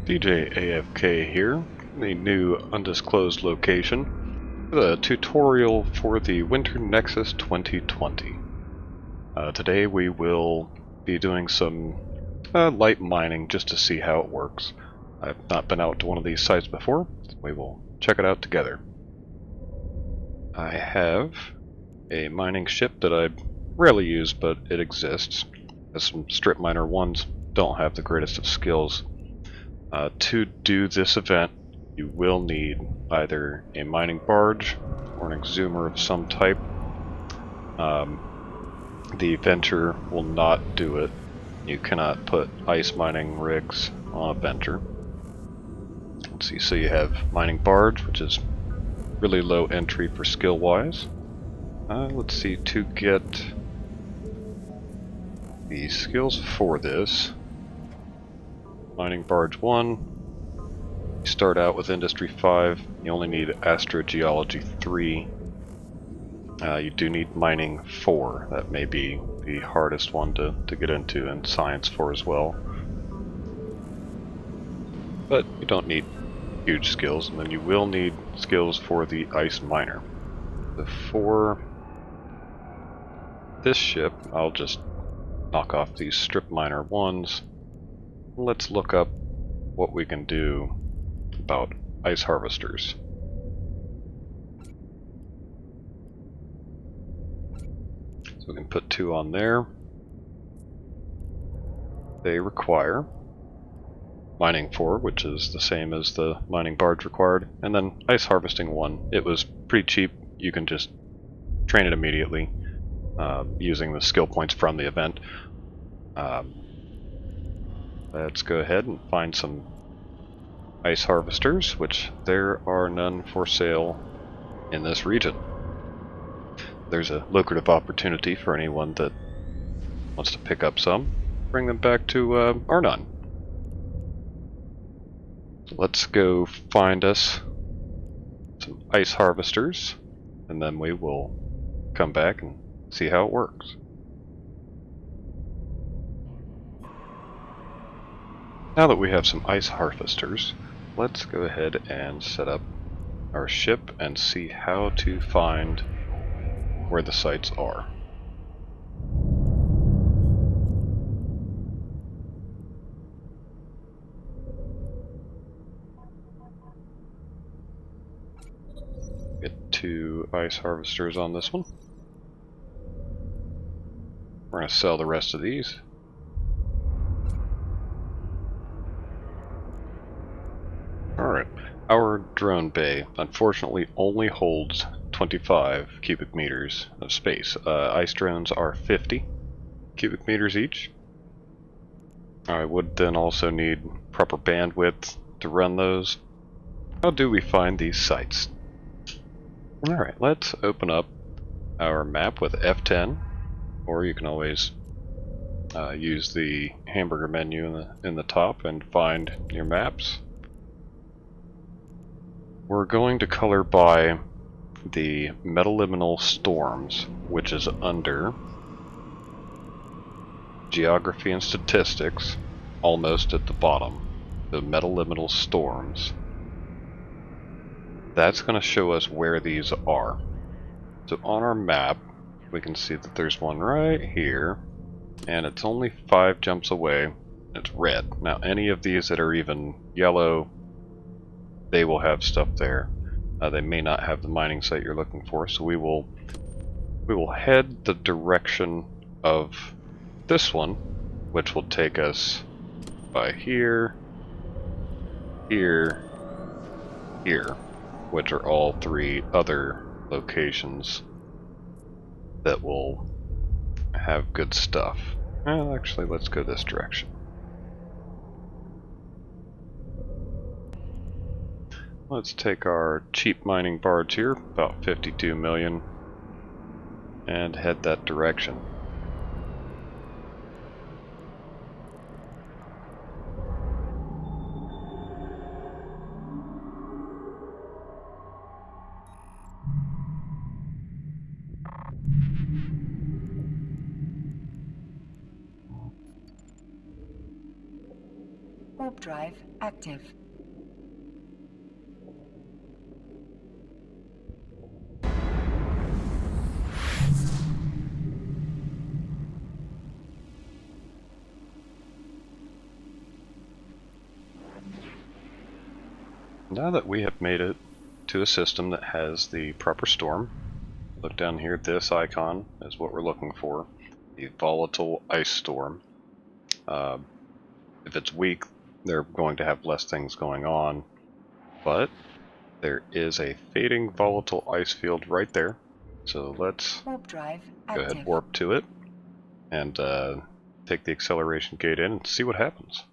DJ AFK here, the new Undisclosed Location, with a tutorial for the Winter Nexus 2020. Today we will be doing some light mining just to see how it works. I've not been out to one of these sites before, so we will check it out together. I have a mining ship that I rarely use, but it exists, as some strip miner ones don't have the greatest of skills. To do this event, you will need either a mining barge or an exhumer of some type. The Venture will not do it. You cannot put ice mining rigs on a Venture. Let's see, so you have mining barge, which is really low entry for skill wise. Let's see, to get the skills for this, Mining Barge 1, you start out with Industry 5, you only need Astrogeology 3. You do need Mining 4, that may be the hardest one to get into, and Science 4 as well. But you don't need huge skills, and then you will need skills for the Ice Miner. So for this ship, I'll just knock off these strip miner ones. Let's look up what we can do about ice harvesters. So we can put 2 on there. They require mining 4, which is the same as the mining barge required, and then ice harvesting 1. It was pretty cheap. You can just train it immediately using the skill points from the event. Let's go ahead and find some ice harvesters, which there are none for sale in this region. There's a lucrative opportunity for anyone that wants to pick up some, bring them back to Arnon. So let's go find us some ice harvesters, and then we will come back and see how it works. Now that we have some ice harvesters, let's go ahead and set up our ship and see how to find where the sites are. Get 2 ice harvesters on this one. We're going to sell the rest of these. Alright, our drone bay unfortunately only holds 25 cubic meters of space. Ice drones are 50 cubic meters each. I would then also need proper bandwidth to run those. How do we find these sites? Alright, let's open up our map with F10, or you can always use the hamburger menu in the top and find your maps. We're going to color by the metaliminal storms, which is under geography and statistics, almost at the bottom. The metaliminal storms. That's going to show us where these are. So on our map, we can see that there's one right here, and it's only 5 jumps away. It's red. Now any of these that are even yellow, they will have stuff there. They may not have the mining site you're looking for, so we will head the direction of this one, which will take us by here, here, here, which are all 3 other locations that will have good stuff. Well, actually, let's go this direction. Let's take our cheap mining barge here, about 52 million, and head that direction. Microwarpdrive active. Now that we have made it to a system that has the proper storm, look down here, this icon is what we're looking for, the volatile ice storm. If it's weak, they're going to have less things going on, but there is a fading volatile ice field right there. So let's go ahead, warp to it, and take the acceleration gate in and see what happens.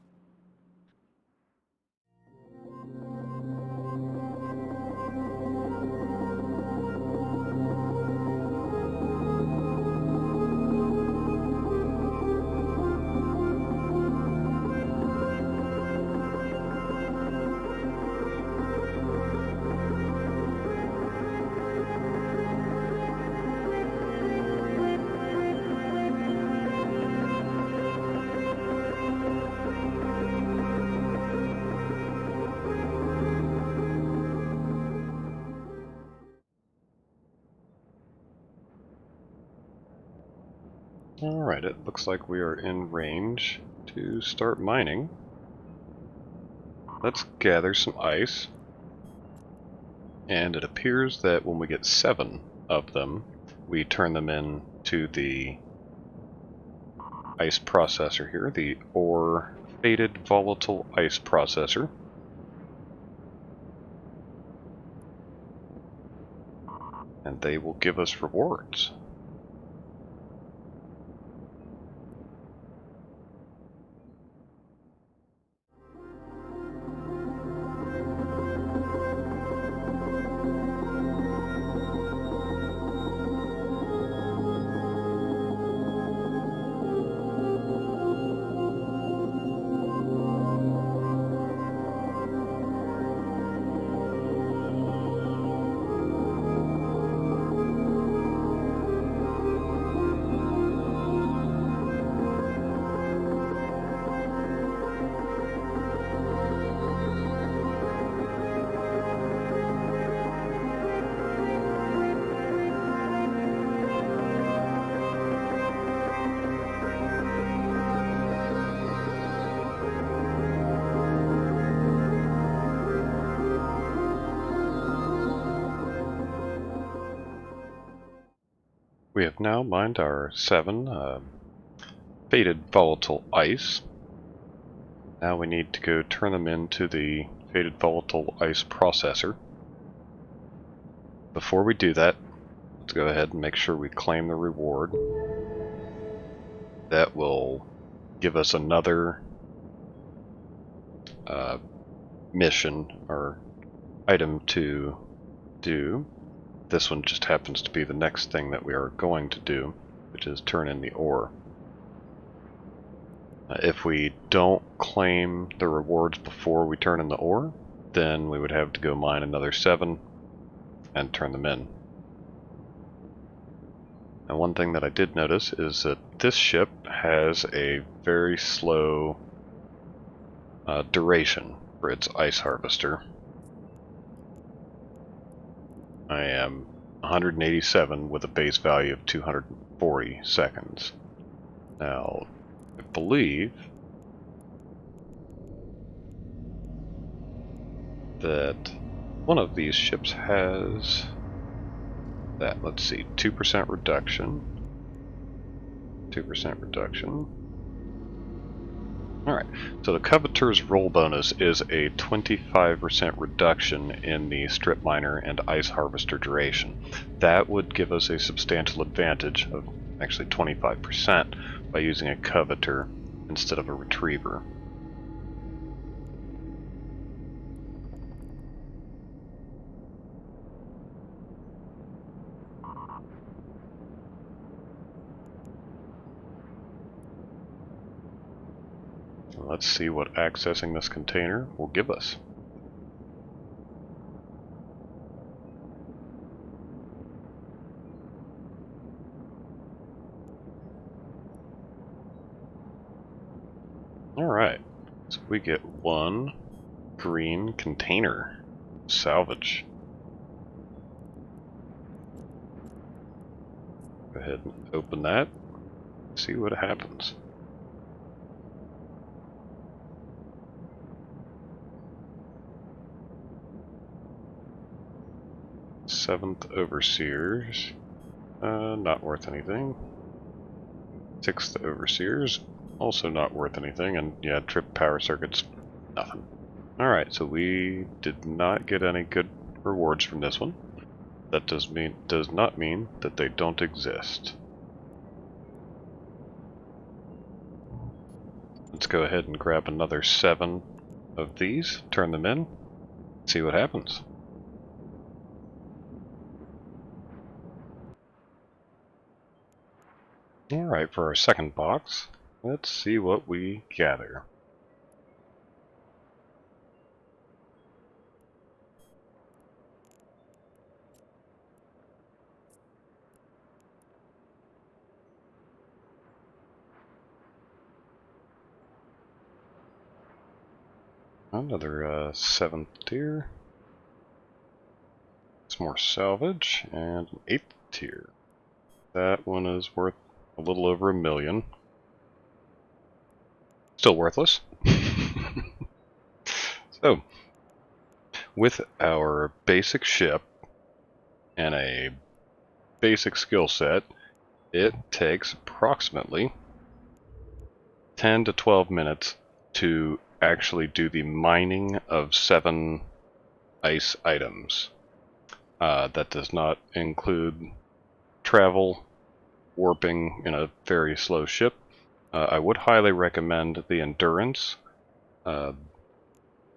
Alright, it looks like we are in range to start mining. Let's gather some ice. And it appears that when we get 7 of them, we turn them in to the ice processor here, the ore faded volatile ice processor. And they will give us rewards. We have now mined our 7 faded volatile ice. Now we need to go turn them into the faded volatile ice processor. Before we do that, let's go ahead and make sure we claim the reward. That will give us another mission or item to do. This one just happens to be the next thing that we are going to do, which is turn in the ore. If we don't claim the rewards before we turn in the ore, then we would have to go mine another 7 and turn them in. And one thing that I did notice is that this ship has a very slow duration for its ice harvester. I am 187 with a base value of 240 seconds. Now, I believe that one of these ships has that. Let's see, 2% reduction. 2% reduction. Alright, so the Coveteur's roll bonus is a 25% reduction in the strip miner and ice harvester duration. That would give us a substantial advantage of actually 25% by using a Coveteur instead of a Retriever. Let's see what accessing this container will give us. Alright, So we get one green container. Salvage. Go ahead and open that. See what happens. Seventh Overseers. Not worth anything. Sixth Overseers. Also not worth anything. And yeah, trip power circuits. Nothing. Alright, so we did not get any good rewards from this one. That does not mean that they don't exist. Let's go ahead and grab another 7 of these, turn them in, see what happens. Alright, for our second box, let's see what we gather. Another 7th tier. Some more salvage, and an 8th tier. That one is worth a little over $1 million. Still worthless. So, with our basic ship and a basic skill set, it takes approximately 10 to 12 minutes to actually do the mining of 7 ice items. That does not include travel, warping in a very slow ship. I would highly recommend the Endurance.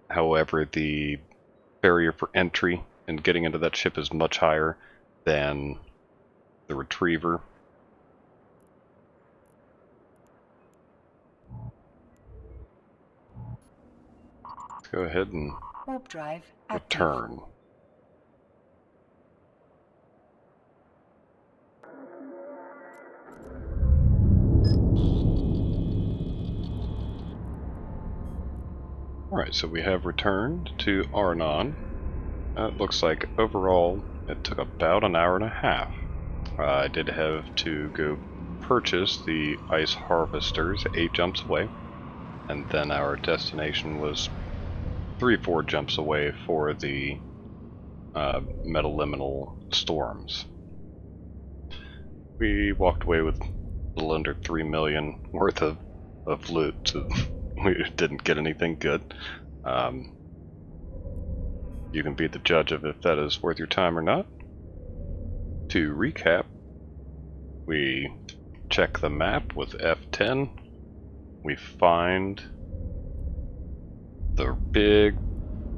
However, the barrier for entry and getting into that ship is much higher than the Retriever. Let's go ahead and Warpdrive return. Alright, so we have returned to Arnon. It looks like overall it took about an hour and a half. I did have to go purchase the ice harvesters 8 jumps away, and then our destination was 3-4 jumps away for the metaliminal storms. We walked away with a little under 3 million worth of loot, so we didn't get anything good. You can be the judge of if that is worth your time or not. To recap, we check the map with F10. We find the big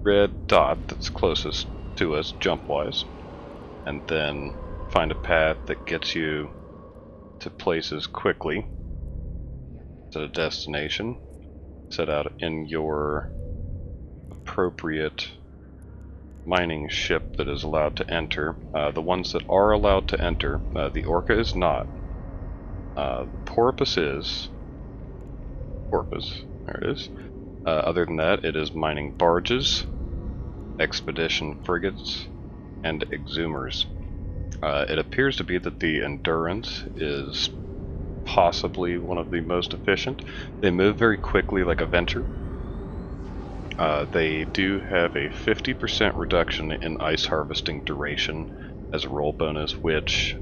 red dot that's closest to us jump-wise, and then find a path that gets you to places quickly to the destination. Set out in your appropriate mining ship that is allowed to enter. The ones that are allowed to enter, the Orca is not. Porpoise is. Porpoise, there it is. Other than that, it is Mining Barges, Expedition Frigates, and Exhumers. It appears to be that the Endurance is possibly one of the most efficient. They move very quickly like a Venture. They do have a 50% reduction in ice harvesting duration as a roll bonus, which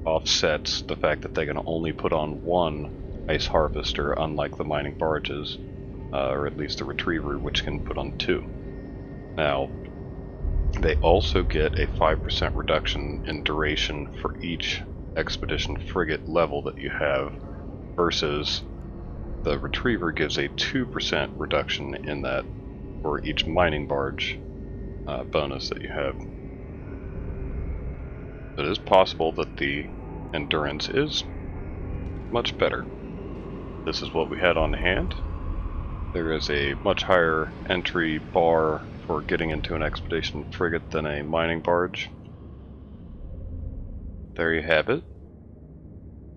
offsets the fact that they can only put on 1 ice harvester, unlike the Mining Barges, or at least the Retriever, which can put on 2. Now, they also get a 5% reduction in duration for each Expedition Frigate level that you have, versus the Retriever gives a 2% reduction in that for each Mining Barge bonus that you have. It is possible that the Endurance is much better. This is what we had on hand. There is a much higher entry bar for getting into an Expedition Frigate than a Mining Barge. There you have it.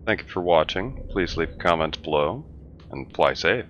Thank you for watching. Please leave comments below, and fly safe.